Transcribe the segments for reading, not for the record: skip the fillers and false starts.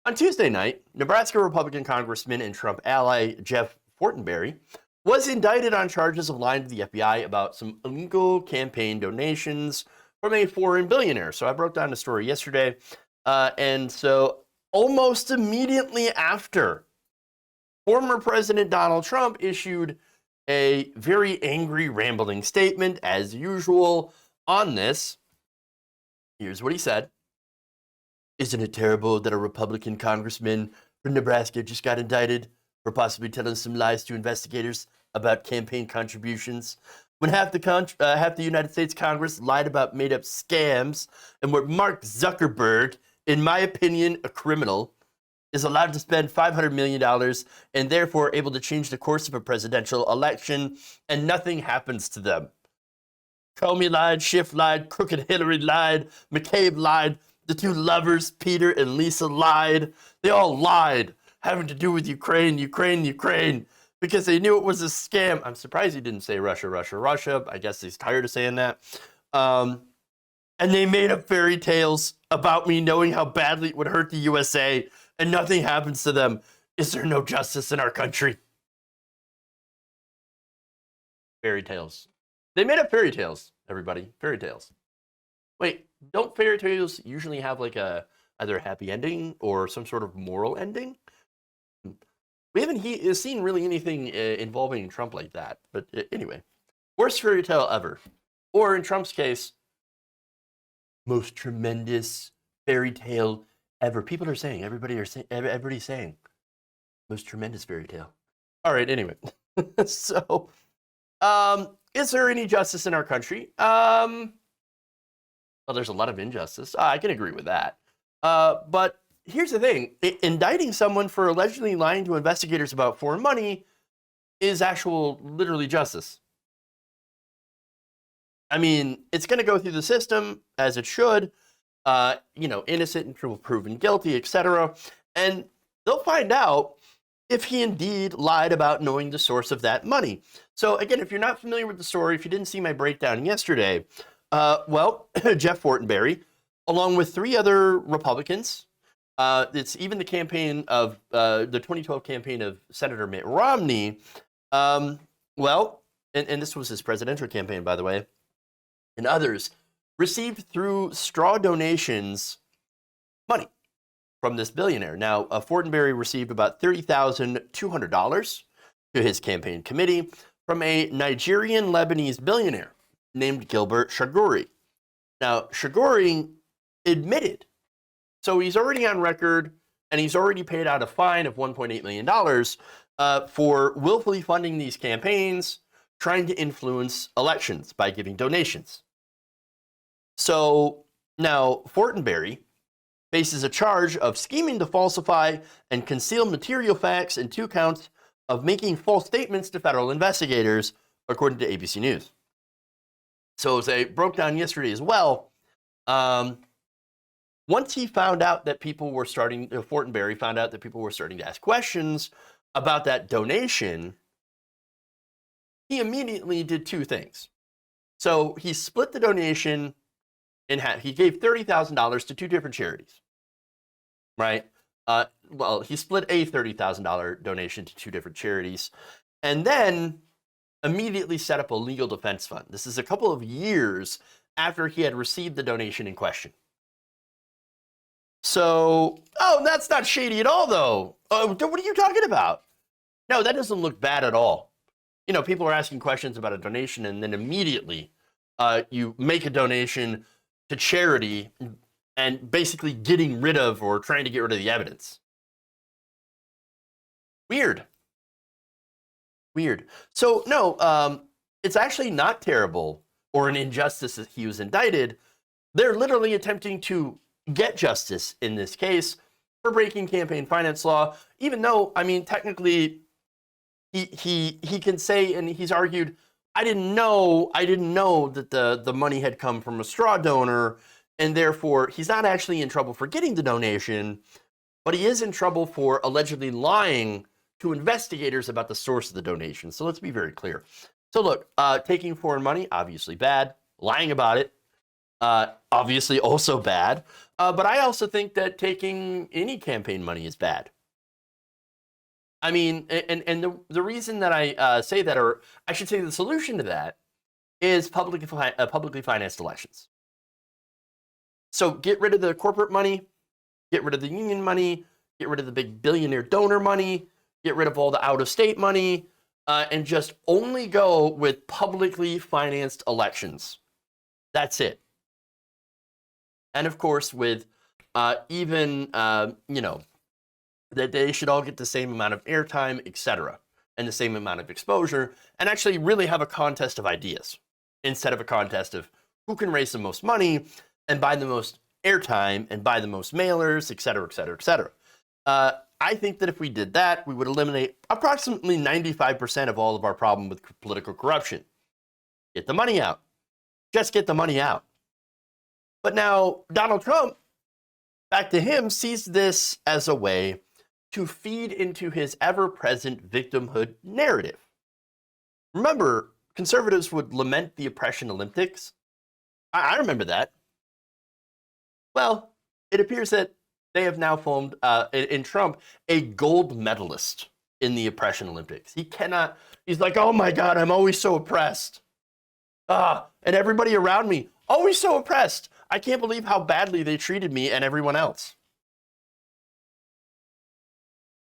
On Tuesday night, Nebraska Republican Congressman and Trump ally Jeff Fortenberry was indicted on charges of lying to the FBI about some illegal campaign donations from a foreign billionaire. So I broke down the story yesterday. And so almost immediately after, former President Donald Trump issued a very angry, rambling statement, as usual, on this. Here's what he said. Isn't it terrible that a Republican congressman from Nebraska just got indicted for possibly telling some lies to investigators about campaign contributions? When half the United States Congress lied about made-up scams, and where Mark Zuckerberg, in my opinion, a criminal, is allowed to spend $500 million and therefore able to change the course of a presidential election, and nothing happens to them. Comey lied, Schiff lied, Crooked Hillary lied, McCabe lied, the two lovers, Peter and Lisa, lied. They all lied, having to do with Ukraine, because they knew it was a scam. I'm surprised he didn't say Russia. I guess he's tired of saying that. And they made up fairy tales about me knowing how badly it would hurt the USA, and nothing happens to them. Is there no justice in our country? Fairy tales. They made up fairy tales, everybody. Fairy tales. Wait, don't fairy tales usually have like either a happy ending or some sort of moral ending? We haven't seen really anything involving Trump like that. But anyway, worst fairy tale ever. Or in Trump's case, most tremendous fairy tale ever. People are saying, everybody's saying, most tremendous fairy tale. All right, anyway. So, is there any justice in our country? Well, there's a lot of injustice. I can agree with that. But here's the thing. Indicting someone for allegedly lying to investigators about foreign money is literally justice. I mean, it's going to go through the system, as it should. Innocent until proven guilty, etc. And they'll find out if he indeed lied about knowing the source of that money. So again, if you're not familiar with the story, if you didn't see my breakdown yesterday, Jeff Fortenberry, along with 3 other Republicans, it's even the campaign of the 2012 campaign of Senator Mitt Romney. And this was his presidential campaign, by the way, and others received through straw donations money from this billionaire. Now, Fortenberry received about $30,200 to his campaign committee from a Nigerian Lebanese billionaire named Gilbert Shaguri. Now, Shaguri admitted, so he's already on record, and he's already paid out a fine of $1.8 million for willfully funding these campaigns, trying to influence elections by giving donations. So now Fortenberry faces a charge of scheming to falsify and conceal material facts and 2 counts of making false statements to federal investigators, according to ABC News. So as I broke down yesterday as well, once he found out that Fortenberry found out that people were starting to ask questions about that donation, he immediately did 2 things. So he split the donation in half. He gave $30,000 to 2 different charities, right? He split a $30,000 donation to 2 different charities, and then immediately set up a legal defense fund. This is a couple of years after he had received the donation in question. So, that's not shady at all, though. What are you talking about? No, that doesn't look bad at all. People are asking questions about a donation, and then immediately you make a donation to charity and basically getting rid of or trying to get rid of the evidence. Weird. So, no, it's actually not terrible or an injustice that he was indicted. They're literally attempting to get justice in this case for breaking campaign finance law, even though, technically, he can say, and he's argued, I didn't know that the money had come from a straw donor, and therefore he's not actually in trouble for getting the donation, but he is in trouble for allegedly lying to investigators about the source of the donation. So let's be very clear. So look, taking foreign money, obviously bad. Lying about it, Obviously also bad. But I also think that taking any campaign money is bad. I mean, and the reason that I say that, or I should say the solution to that, is publicly financed elections. So get rid of the corporate money, get rid of the union money, get rid of the big billionaire donor money, get rid of all the out-of-state money, and just only go with publicly financed elections. That's it. And of course, with even, that they should all get the same amount of airtime, etc., and the same amount of exposure, and actually really have a contest of ideas instead of a contest of who can raise the most money and buy the most airtime and buy the most mailers, etc., etc., etc. I think that if we did that, we would eliminate approximately 95% of all of our problem with political corruption. Get the money out. Just get the money out. But now Donald Trump, back to him, sees this as a way to feed into his ever-present victimhood narrative. Remember, conservatives would lament the oppression Olympics. I remember that. Well, it appears that they have now formed, in Trump, a gold medalist in the oppression Olympics. He's like, oh my God, I'm always so oppressed. And everybody around me, always so oppressed. I can't believe how badly they treated me and everyone else.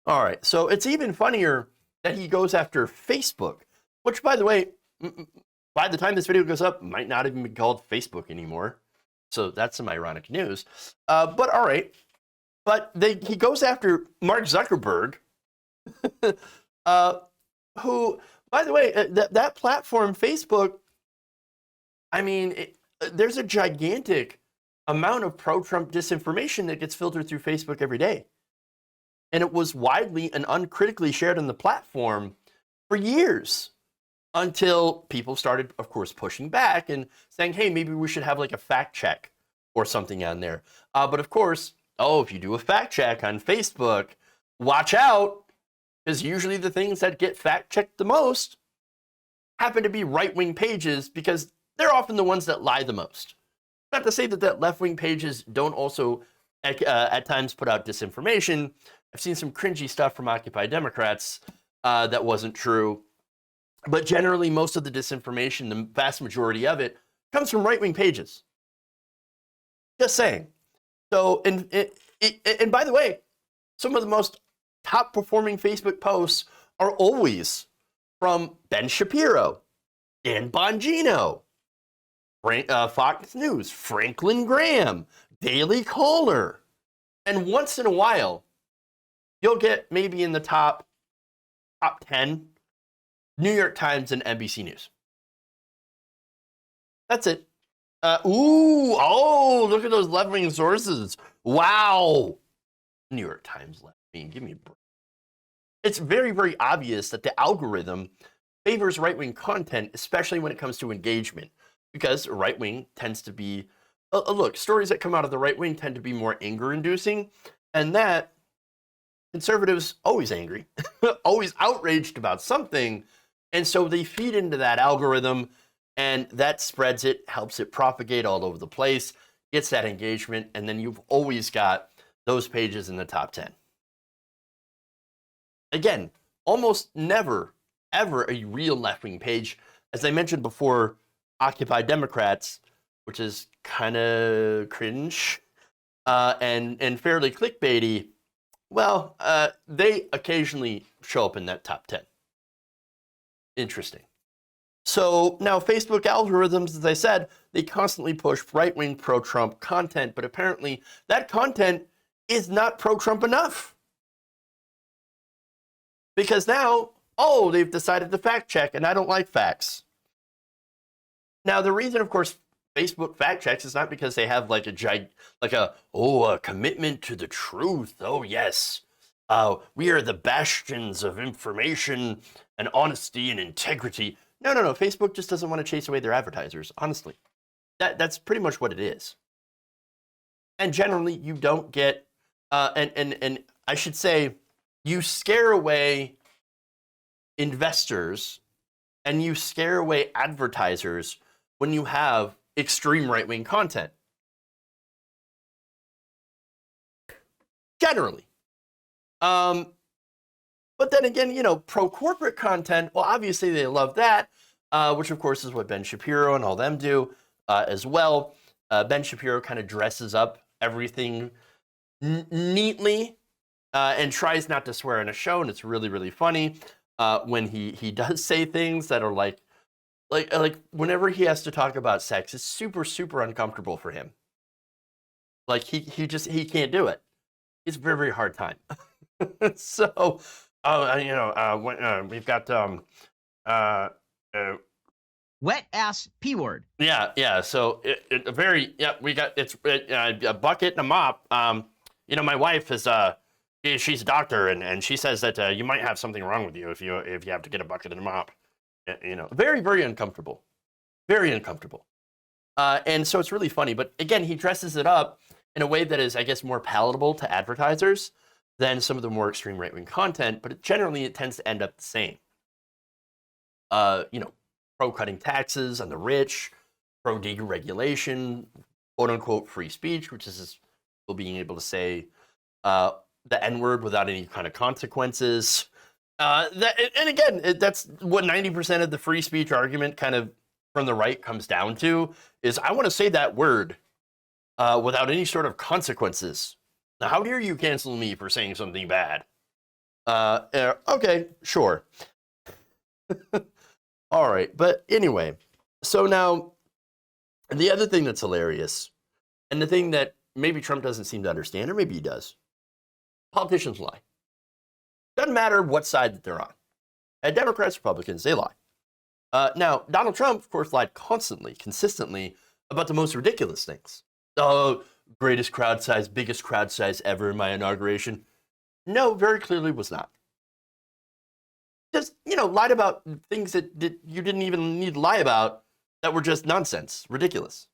All right, so it's even funnier that he goes after Facebook, which, by the way, by the time this video goes up, might not even be called Facebook anymore. So that's some ironic news. But all right. But he goes after Mark Zuckerberg, who, by the way, that platform, Facebook, I mean, there's a gigantic amount of pro-Trump disinformation that gets filtered through Facebook every day. And it was widely and uncritically shared on the platform for years until people started, of course, pushing back and saying, hey, maybe we should have like a fact check or something on there. But of course, if you do a fact check on Facebook, watch out, because usually the things that get fact checked the most happen to be right-wing pages, because they're often the ones that lie the most. Not to say that left-wing pages don't also at times put out disinformation. I've seen some cringy stuff from Occupy Democrats that wasn't true. But generally, most of the disinformation, the vast majority of it, comes from right-wing pages. Just saying. So, and by the way, some of the most top-performing Facebook posts are always from Ben Shapiro, Dan Bongino, Fox News, Franklin Graham, Daily Caller. And once in a while, you'll get maybe in the top 10, New York Times and NBC News. That's it. Look at those left-wing sources. Wow. New York Times left-wing, give me a break. It's very, very obvious that the algorithm favors right-wing content, especially when it comes to engagement, because right-wing tends to be, look, stories that come out of the right-wing tend to be more anger-inducing, and that conservatives always angry, always outraged about something, and so they feed into that algorithm, and that spreads it, helps it propagate all over the place, gets that engagement, and then you've always got those pages in the top 10. Again, almost never, ever a real left-wing page. As I mentioned before, Occupy Democrats, which is kind of cringe and fairly clickbaity, well, they occasionally show up in that top 10. Interesting. So now Facebook algorithms, as I said, they constantly push right-wing pro-Trump content, but apparently that content is not pro-Trump enough. Because now, they've decided to fact check, and I don't like facts. Now, the reason, of course, Facebook fact checks is not because they have like a commitment to the truth. Oh, yes. We are the bastions of information and honesty and integrity. No. Facebook just doesn't want to chase away their advertisers, honestly. That's pretty much what it is. And generally, you don't get, and I should say, you scare away investors and you scare away advertisers when you have extreme right-wing content. Generally. But then again, you know, pro-corporate content, well, obviously they love that, which of course is what Ben Shapiro and all them do as well. Ben Shapiro kind of dresses up everything neatly and tries not to swear in a show, and it's really, really funny when he does say things that are like whenever he has to talk about sex, it's super, super uncomfortable for him. Like he can't do it. It's a very, very hard time. So, we've got wet ass P word. Yeah. So we got a bucket and a mop. You know, my wife is she's a doctor, and she says that you might have something wrong with you if you have to get a bucket and a mop. You know, very, very uncomfortable, very uncomfortable. And so it's really funny. But again, he dresses it up in a way that is, I guess, more palatable to advertisers than some of the more extreme right-wing content. But generally, it tends to end up the same. You know, pro-cutting taxes on the rich, pro-deregulation, quote-unquote free speech, which is people being able to say the N-word without any kind of consequences. And again, that's what 90% of the free speech argument kind of from the right comes down to, is I want to say that word without any sort of consequences. Now, how dare you cancel me for saying something bad? Okay, sure. All right, but anyway, so now the other thing that's hilarious, and the thing that maybe Trump doesn't seem to understand, or maybe he does, politicians lie. Doesn't matter what side that they're on. And Democrats, Republicans, they lie. Now, Donald Trump, of course, lied constantly, consistently about the most ridiculous things. Oh, greatest crowd size, biggest crowd size ever in my inauguration. No, very clearly was not. Just, you know, lied about things that you didn't even need to lie about that were just nonsense, ridiculous.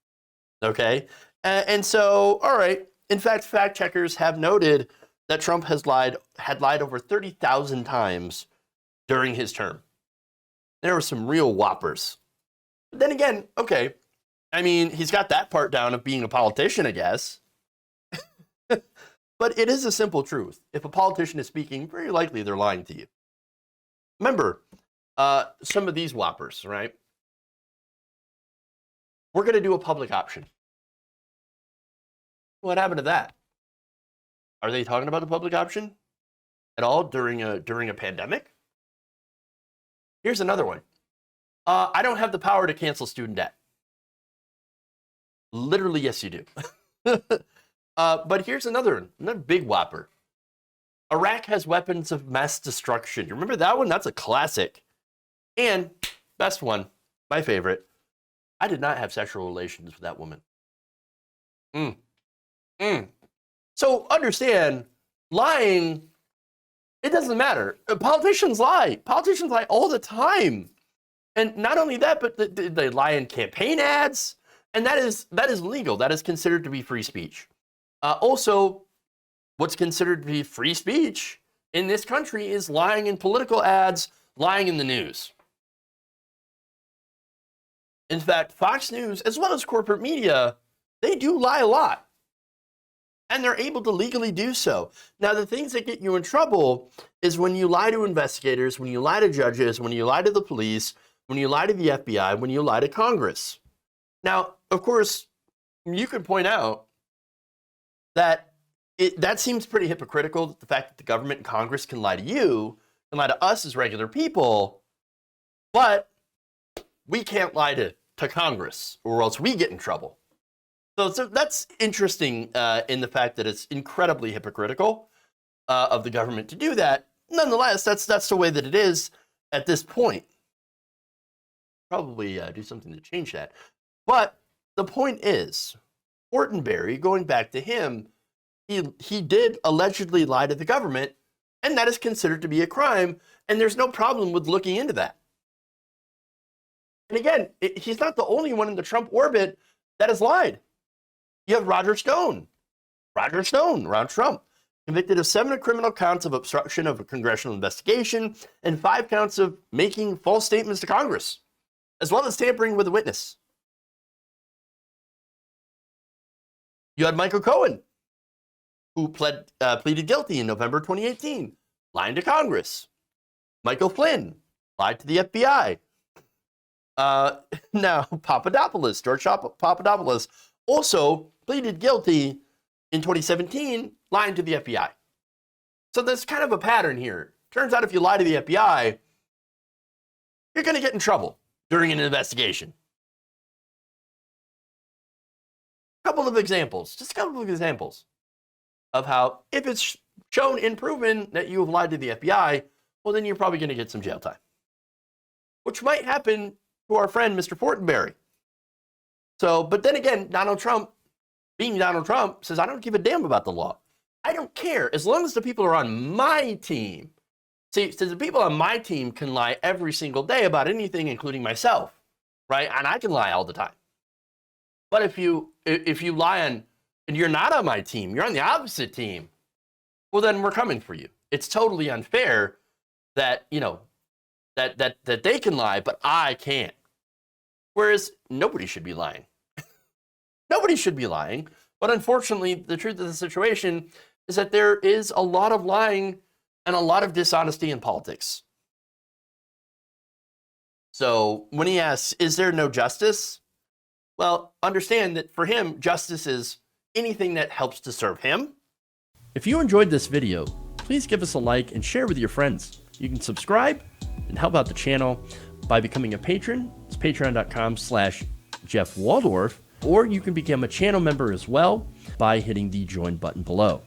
Okay? And so, all right. In fact, fact checkers have noted that Trump had lied over 30,000 times during his term. There were some real whoppers. But then again, okay, I mean, he's got that part down of being a politician, I guess. But it is a simple truth. If a politician is speaking, very likely they're lying to you. Remember, some of these whoppers, right? We're going to do a public option. What happened to that? Are they talking about the public option at all during a pandemic? Here's another one. I don't have the power to cancel student debt. Literally, yes, you do. But here's another big whopper. Iraq has weapons of mass destruction. You remember that one? That's a classic. And best one, my favorite. I did not have sexual relations with that woman. So understand, lying, it doesn't matter. Politicians lie. Politicians lie all the time. And not only that, but they lie in campaign ads. And that is legal. That is considered to be free speech. Also, what's considered to be free speech in this country is lying in political ads, lying in the news. In fact, Fox News, as well as corporate media, they do lie a lot. And they're able to legally do so. Now, the things that get you in trouble is when you lie to investigators, when you lie to judges, when you lie to the police, when you lie to the FBI, when you lie to Congress. Now, of course, you could point out that that seems pretty hypocritical, the fact that the government and Congress can lie to you, can lie to us as regular people, but we can't lie to Congress, or else we get in trouble. So that's interesting in the fact that it's incredibly hypocritical of the government to do that. Nonetheless, that's the way that it is at this point. Probably do something to change that. But the point is, Fortenberry, going back to him, he did allegedly lie to the government, and that is considered to be a crime, and there's no problem with looking into that. And again, he's not the only one in the Trump orbit that has lied. You have Roger Stone around Trump, convicted of 7 criminal counts of obstruction of a congressional investigation and 5 counts of making false statements to Congress, as well as tampering with a witness. You had Michael Cohen, who pleaded guilty in November 2018, lying to Congress. Michael Flynn lied to the FBI. Now, George Papadopoulos, also pleaded guilty in 2017, lying to the FBI. So there's kind of a pattern here. Turns out if you lie to the FBI, you're going to get in trouble during an investigation. Just a couple of examples of how if it's shown and proven that you have lied to the FBI, well, then you're probably going to get some jail time, which might happen to our friend, Mr. Fortenberry. So, but then again, Donald Trump, being Donald Trump, says, I don't give a damn about the law. I don't care as long as the people are on my team. See, so the people on my team can lie every single day about anything, including myself, right? And I can lie all the time. But if you lie on, and you're not on my team, you're on the opposite team, well, then we're coming for you. It's totally unfair that, that they can lie, but I can't. Whereas nobody should be lying. Nobody should be lying. But unfortunately, the truth of the situation is that there is a lot of lying and a lot of dishonesty in politics. So when he asks, is there no justice? Well, understand that for him, justice is anything that helps to serve him. If you enjoyed this video, please give us a like and share with your friends. You can subscribe and help out the channel by becoming a patron. It's patreon.com/Jeff Waldorf, or you can become a channel member as well by hitting the join button below.